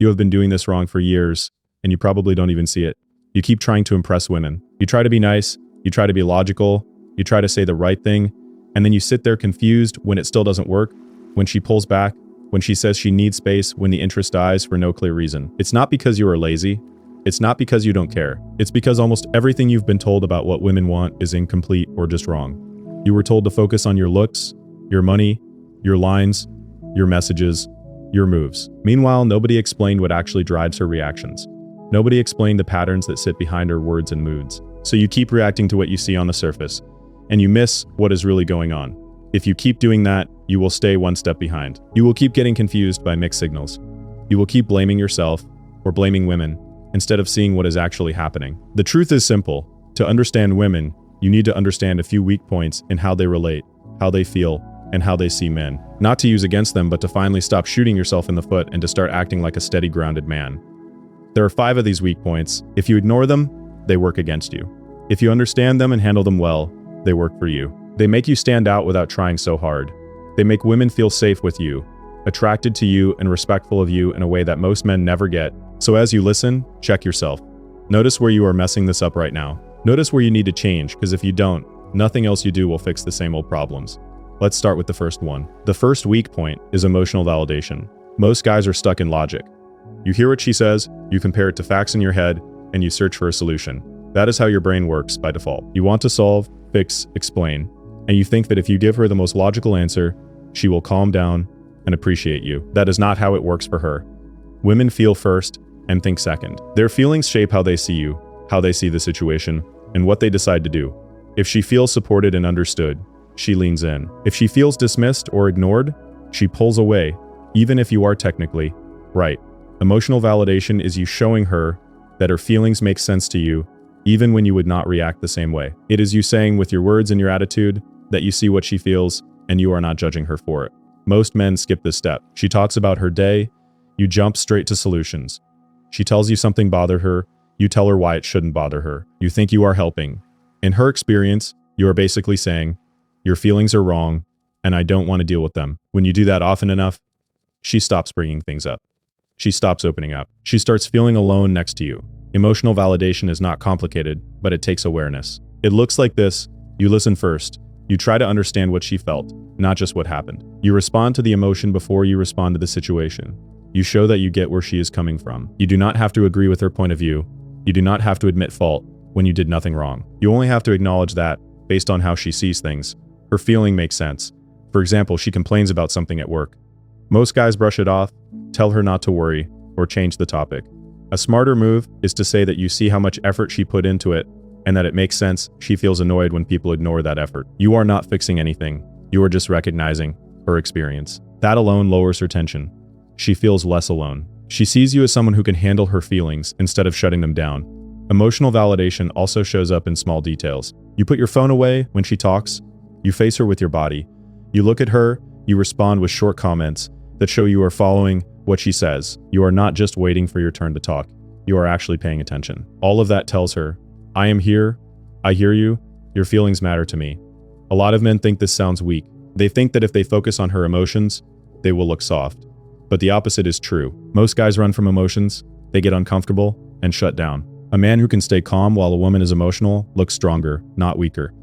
You have been doing this wrong for years, and you probably don't even see it. You keep trying to impress women. You try to be nice, you try to be logical, you try to say the right thing, and then you sit there confused when it still doesn't work, when she pulls back, when she says she needs space, when the interest dies for no clear reason. It's not because you are lazy. It's not because you don't care. It's because almost everything you've been told about what women want is incomplete or just wrong. You were told to focus on your looks, your money, your lines, your messages, your moves. Meanwhile, nobody explained what actually drives her reactions. Nobody explained the patterns that sit behind her words and moods. So you keep reacting to what you see on the surface, and you miss what is really going on. If you keep doing that, you will stay one step behind. You will keep getting confused by mixed signals. You will keep blaming yourself or blaming women instead of seeing what is actually happening. The truth is simple. To understand women, you need to understand a few weak points in how they relate, how they feel, and how they see men. Not to use against them, but to finally stop shooting yourself in the foot and to start acting like a steady, grounded man. There are 5 of these weak points. If you ignore them, they work against you. If you understand them and handle them well, they work for you. They make you stand out without trying so hard. They make women feel safe with you, attracted to you, and respectful of you in a way that most men never get. So as you listen, check yourself. Notice where you are messing this up right now. Notice where you need to change, because if you don't, nothing else you do will fix the same old problems. Let's start with the first one. The first weak point is emotional validation. Most guys are stuck in logic. You hear what she says, you compare it to facts in your head, and you search for a solution. That is how your brain works by default. You want to solve, fix, explain, and you think that if you give her the most logical answer, she will calm down and appreciate you. That is not how it works for her. Women feel first and think second. Their feelings shape how they see you, how they see the situation, and what they decide to do. If she feels supported and understood, she leans in. If she feels dismissed or ignored, she pulls away, even if you are technically right. Emotional validation is you showing her that her feelings make sense to you, even when you would not react the same way. It is you saying with your words and your attitude that you see what she feels and you are not judging her for it. Most men skip this step. She talks about her day, you jump straight to solutions. She tells you something bothered her, you tell her why it shouldn't bother her. You think you are helping. In her experience, you are basically saying, your feelings are wrong, and I don't want to deal with them. When you do that often enough, she stops bringing things up. She stops opening up. She starts feeling alone next to you. Emotional validation is not complicated, but it takes awareness. It looks like this. You listen first. You try to understand what she felt, not just what happened. You respond to the emotion before you respond to the situation. You show that you get where she is coming from. You do not have to agree with her point of view. You do not have to admit fault when you did nothing wrong. You only have to acknowledge that, based on how she sees things, her feeling makes sense. For example, she complains about something at work. Most guys brush it off, tell her not to worry, or change the topic. A smarter move is to say that you see how much effort she put into it, and that it makes sense she feels annoyed when people ignore that effort. You are not fixing anything. You are just recognizing her experience. That alone lowers her tension. She feels less alone. She sees you as someone who can handle her feelings instead of shutting them down. Emotional validation also shows up in small details. You put your phone away when she talks. You face her with your body. You look at her, you respond with short comments that show you are following what she says. You are not just waiting for your turn to talk. You are actually paying attention. All of that tells her, I am here, I hear you, your feelings matter to me. A lot of men think this sounds weak. They think that if they focus on her emotions, they will look soft. But the opposite is true. Most guys run from emotions, they get uncomfortable, and shut down. A man who can stay calm while a woman is emotional looks stronger, not weaker.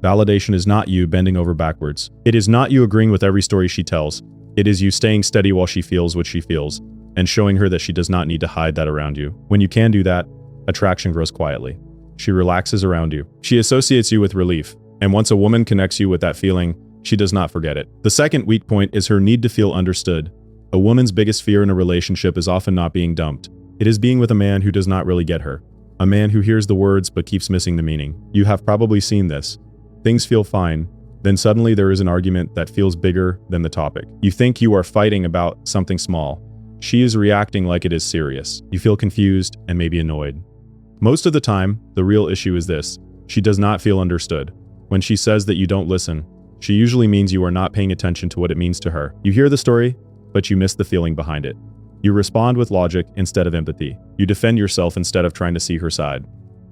Validation is not you bending over backwards. It is not you agreeing with every story she tells. It is you staying steady while she feels what she feels, and showing her that she does not need to hide that around you. When you can do that, attraction grows quietly. She relaxes around you. She associates you with relief, and once a woman connects you with that feeling, she does not forget it. The second weak point is her need to feel understood. A woman's biggest fear in a relationship is often not being dumped. It is being with a man who does not really get her. A man who hears the words but keeps missing the meaning. You have probably seen this. Things feel fine, then suddenly there is an argument that feels bigger than the topic. You think you are fighting about something small. She is reacting like it is serious. You feel confused and maybe annoyed. Most of the time, the real issue is this. She does not feel understood. When she says that you don't listen, she usually means you are not paying attention to what it means to her. You hear the story, but you miss the feeling behind it. You respond with logic instead of empathy. You defend yourself instead of trying to see her side.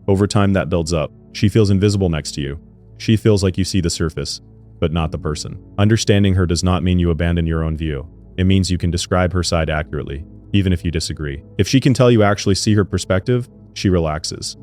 Over time, that builds up. She feels invisible next to you. She feels like you see the surface, but not the person. Understanding her does not mean you abandon your own view. It means you can describe her side accurately. even if you disagree. If she can tell you actually see her perspective, she relaxes.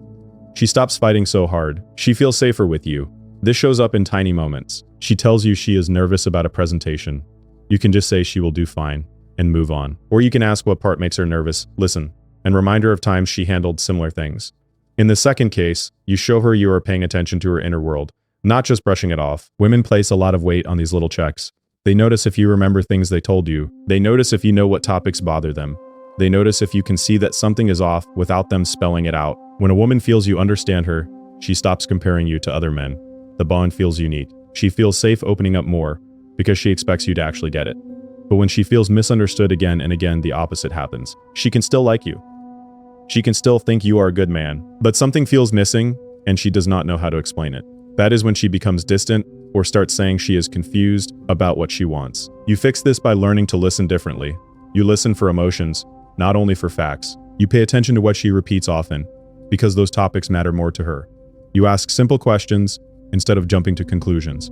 She stops fighting so hard. She feels safer with you. This shows up in tiny moments. She tells you she is nervous about a presentation. You can just say she will do fine and move on. Or you can ask what part makes her nervous, listen, and remind her of times she handled similar things. In the second case, you show her you are paying attention to her inner world, not just brushing it off. Women place a lot of weight on these little checks. They notice if you remember things they told you. They notice if you know what topics bother them. They notice if you can see that something is off without them spelling it out. When a woman feels you understand her, she stops comparing you to other men. The bond feels unique. She feels safe opening up more because she expects you to actually get it. But when she feels misunderstood again and again, the opposite happens. She can still like you. She can still think you are a good man, but something feels missing and she does not know how to explain it. That is when she becomes distant or starts saying she is confused about what she wants. You fix this by learning to listen differently. You listen for emotions, not only for facts. You pay attention to what she repeats often, because those topics matter more to her. You ask simple questions instead of jumping to conclusions.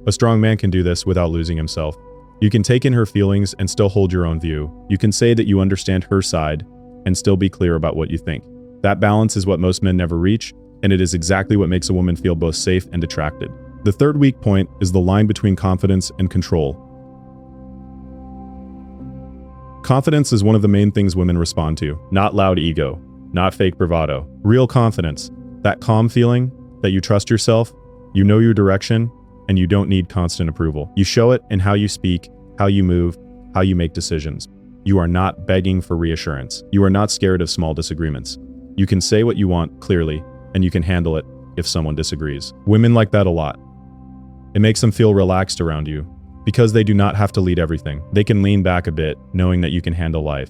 A strong man can do this without losing himself. You can take in her feelings and still hold your own view. You can say that you understand her side and still be clear about what you think. That balance is what most men never reach, and it is exactly what makes a woman feel both safe and attracted. The third weak point is the line between confidence and control. Confidence is one of the main things women respond to, not loud ego, not fake bravado. Real confidence, that calm feeling that you trust yourself, you know your direction, and you don't need constant approval. You show it in how you speak, how you move, how you make decisions. You are not begging for reassurance. You are not scared of small disagreements. You can say what you want clearly, and you can handle it if someone disagrees. Women like that a lot. It makes them feel relaxed around you, because they do not have to lead everything. They can lean back a bit, knowing that you can handle life.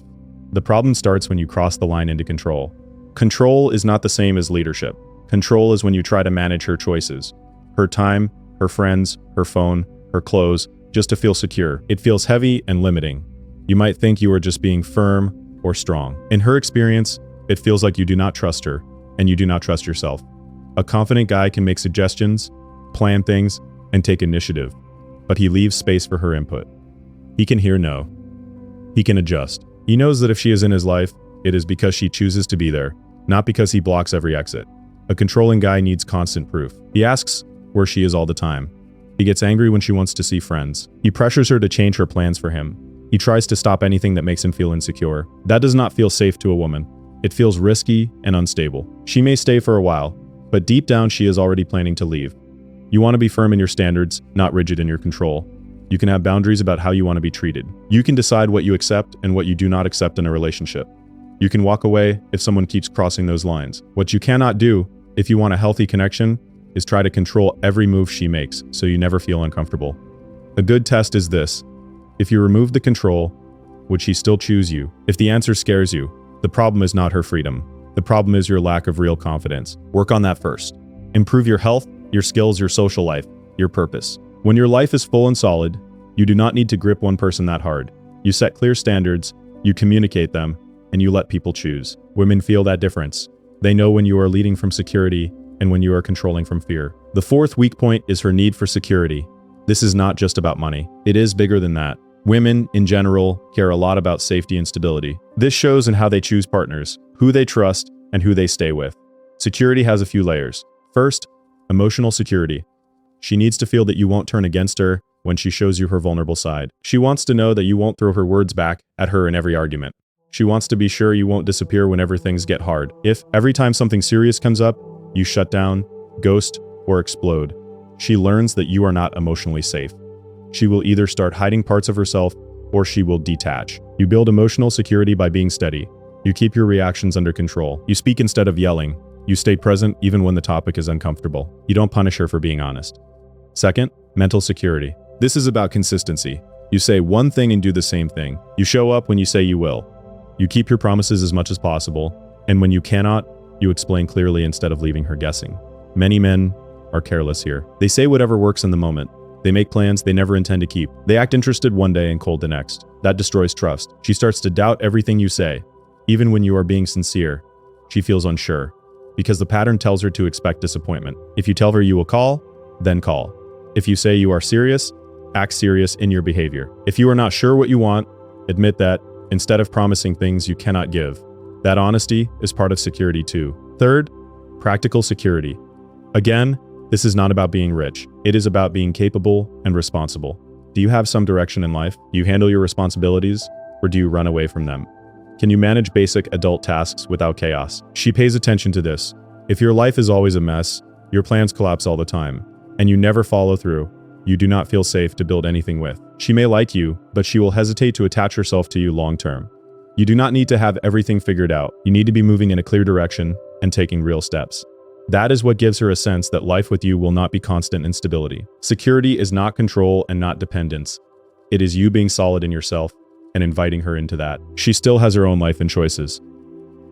The problem starts when you cross the line into control. Control is not the same as leadership. Control is when you try to manage her choices, her time, her friends, her phone, her clothes, just to feel secure. It feels heavy and limiting. You might think you are just being firm or strong. In her experience, it feels like you do not trust her, and you do not trust yourself. A confident guy can make suggestions, plan things, and take initiative, but he leaves space for her input. He can hear no. He can adjust. He knows that if she is in his life, it is because she chooses to be there, not because he blocks every exit. A controlling guy needs constant proof. He asks where she is all the time. He gets angry when she wants to see friends. He pressures her to change her plans for him. He tries to stop anything that makes him feel insecure. That does not feel safe to a woman. It feels risky and unstable. She may stay for a while, but deep down she is already planning to leave. You want to be firm in your standards, not rigid in your control. You can have boundaries about how you want to be treated. You can decide what you accept and what you do not accept in a relationship. You can walk away if someone keeps crossing those lines. What you cannot do, if you want a healthy connection, is try to control every move she makes so you never feel uncomfortable. A good test is this. If you remove the control, would she still choose you? If the answer scares you, the problem is not her freedom. The problem is your lack of real confidence. Work on that first. Improve your health, your skills, your social life, your purpose. When your life is full and solid, you do not need to grip one person that hard. You set clear standards, you communicate them, and you let people choose. Women feel that difference. They know when you are leading from security and when you are controlling from fear. The fourth weak point is her need for security. This is not just about money. It is bigger than that. Women, in general, care a lot about safety and stability. This shows in how they choose partners, who they trust, and who they stay with. Security has a few layers. First, emotional security. She needs to feel that you won't turn against her when she shows you her vulnerable side. She wants to know that you won't throw her words back at her in every argument. She wants to be sure you won't disappear whenever things get hard. If, every time something serious comes up, you shut down, ghost, or explode, she learns that you are not emotionally safe. She will either start hiding parts of herself or she will detach. You build emotional security by being steady. You keep your reactions under control. You speak instead of yelling. You stay present even when the topic is uncomfortable. You don't punish her for being honest. Second, mental security. This is about consistency. You say one thing and do the same thing. You show up when you say you will. You keep your promises as much as possible, and when you cannot, you explain clearly instead of leaving her guessing. Many men are careless here. They say whatever works in the moment. They make plans they never intend to keep. They act interested one day and cold the next. That destroys trust. She starts to doubt everything you say. Even when you are being sincere, she feels unsure, because the pattern tells her to expect disappointment. If you tell her you will call, then call. If you say you are serious, act serious in your behavior. If you are not sure what you want, admit that instead of promising things you cannot give. That honesty is part of security too. Third, practical security. Again, this is not about being rich. It is about being capable and responsible. Do you have some direction in life? Do you handle your responsibilities, or do you run away from them? Can you manage basic adult tasks without chaos? She pays attention to this. If your life is always a mess, your plans collapse all the time, and you never follow through, you do not feel safe to build anything with. She may like you, but she will hesitate to attach herself to you long term. You do not need to have everything figured out. You need to be moving in a clear direction and taking real steps. That is what gives her a sense that life with you will not be constant instability. Security is not control and not dependence. It is you being solid in yourself and inviting her into that. She still has her own life and choices.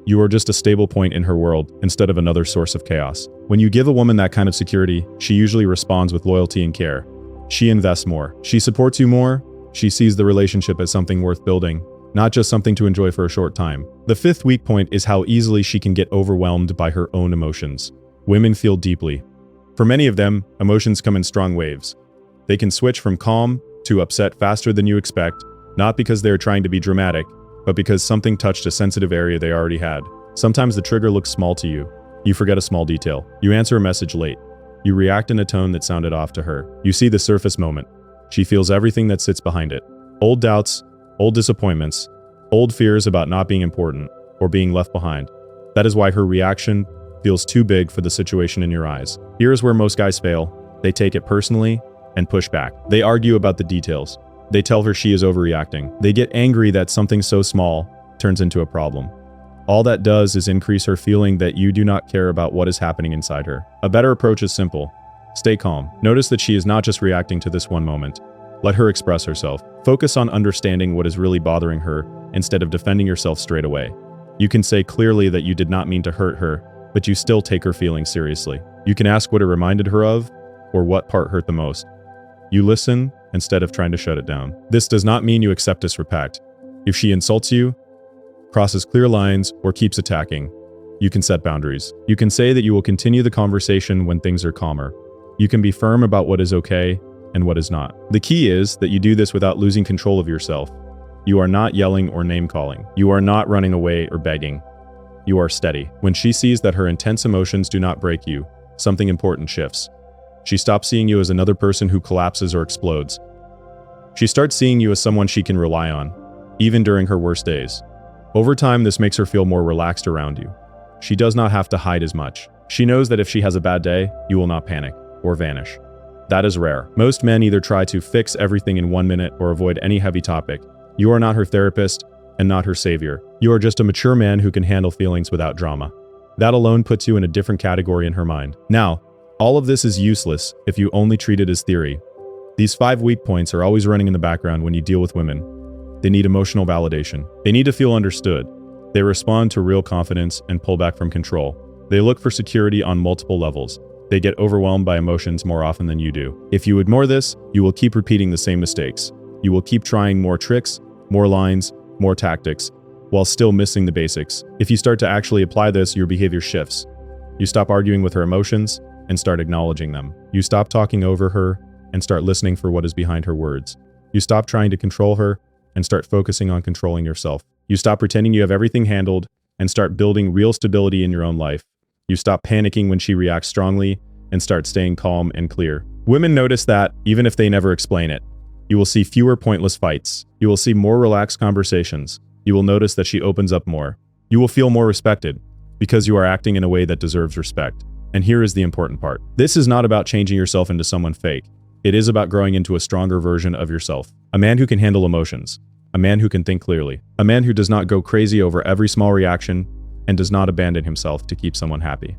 You are just a stable point in her world instead of another source of chaos. When you give a woman that kind of security, she usually responds with loyalty and care. She invests more. She supports you more. She sees the relationship as something worth building, not just something to enjoy for a short time. The fifth weak point is how easily she can get overwhelmed by her own emotions. Women feel deeply. For many of them, emotions come in strong waves. They can switch from calm to upset faster than you expect, not because they're trying to be dramatic, but because something touched a sensitive area they already had. Sometimes the trigger looks small to you. You forget a small detail. You answer a message late. You react in a tone that sounded off to her. You see the surface moment. She feels everything that sits behind it. Old doubts, old disappointments, old fears about not being important or being left behind. That is why her reaction feels too big for the situation in your eyes. Here is where most guys fail. They take it personally and push back. They argue about the details. They tell her she is overreacting. They get angry that something so small turns into a problem. All that does is increase her feeling that you do not care about what is happening inside her. A better approach is simple. Stay calm. Notice that she is not just reacting to this one moment. Let her express herself. Focus on understanding what is really bothering her instead of defending yourself straight away. You can say clearly that you did not mean to hurt her, but you still take her feelings seriously. You can ask what it reminded her of or what part hurt the most. You listen instead of trying to shut it down. This does not mean you accept disrespect. If she insults you, crosses clear lines, or keeps attacking, you can set boundaries. You can say that you will continue the conversation when things are calmer. You can be firm about what is okay and what is not. The key is that you do this without losing control of yourself. You are not yelling or name-calling. You are not running away or begging. You are steady. When she sees that her intense emotions do not break you, something important shifts. She stops seeing you as another person who collapses or explodes. She starts seeing you as someone she can rely on, even during her worst days. Over time, this makes her feel more relaxed around you. She does not have to hide as much. She knows that if she has a bad day, you will not panic or vanish. That is rare. Most men either try to fix everything in 1 minute or avoid any heavy topic. You are not her therapist and not her savior. You are just a mature man who can handle feelings without drama. That alone puts you in a different category in her mind. Now, all of this is useless if you only treat it as theory. These 5 weak points are always running in the background when you deal with women. They need emotional validation. They need to feel understood. They respond to real confidence and pull back from control. They look for security on multiple levels. They get overwhelmed by emotions more often than you do. If you ignore this, you will keep repeating the same mistakes. You will keep trying more tricks, more lines, more tactics, while still missing the basics. If you start to actually apply this, your behavior shifts. You stop arguing with her emotions and start acknowledging them. You stop talking over her and start listening for what is behind her words. You stop trying to control her and start focusing on controlling yourself. You stop pretending you have everything handled and start building real stability in your own life. You stop panicking when she reacts strongly and start staying calm and clear. Women notice that, even if they never explain it. You will see fewer pointless fights. You will see more relaxed conversations. You will notice that she opens up more. You will feel more respected because you are acting in a way that deserves respect. And here is the important part. This is not about changing yourself into someone fake. It is about growing into a stronger version of yourself. A man who can handle emotions. A man who can think clearly. A man who does not go crazy over every small reaction and does not abandon himself to keep someone happy.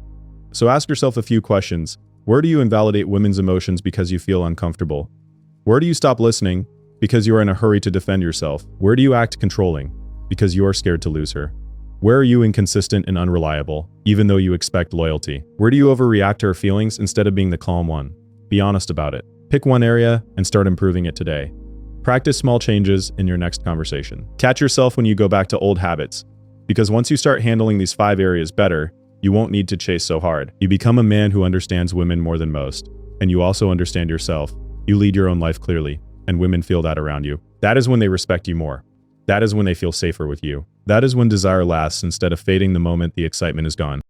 So ask yourself a few questions. Where do you invalidate women's emotions because you feel uncomfortable? Where do you stop listening because you are in a hurry to defend yourself? Where do you act controlling because you are scared to lose her? Where are you inconsistent and unreliable, even though you expect loyalty? Where do you overreact to her feelings instead of being the calm one? Be honest about it. Pick one area and start improving it today. Practice small changes in your next conversation. Catch yourself when you go back to old habits, because once you start handling these 5 areas better, you won't need to chase so hard. You become a man who understands women more than most, and you also understand yourself. You lead your own life clearly, and women feel that around you. That is when they respect you more. That is when they feel safer with you. That is when desire lasts instead of fading the moment the excitement is gone.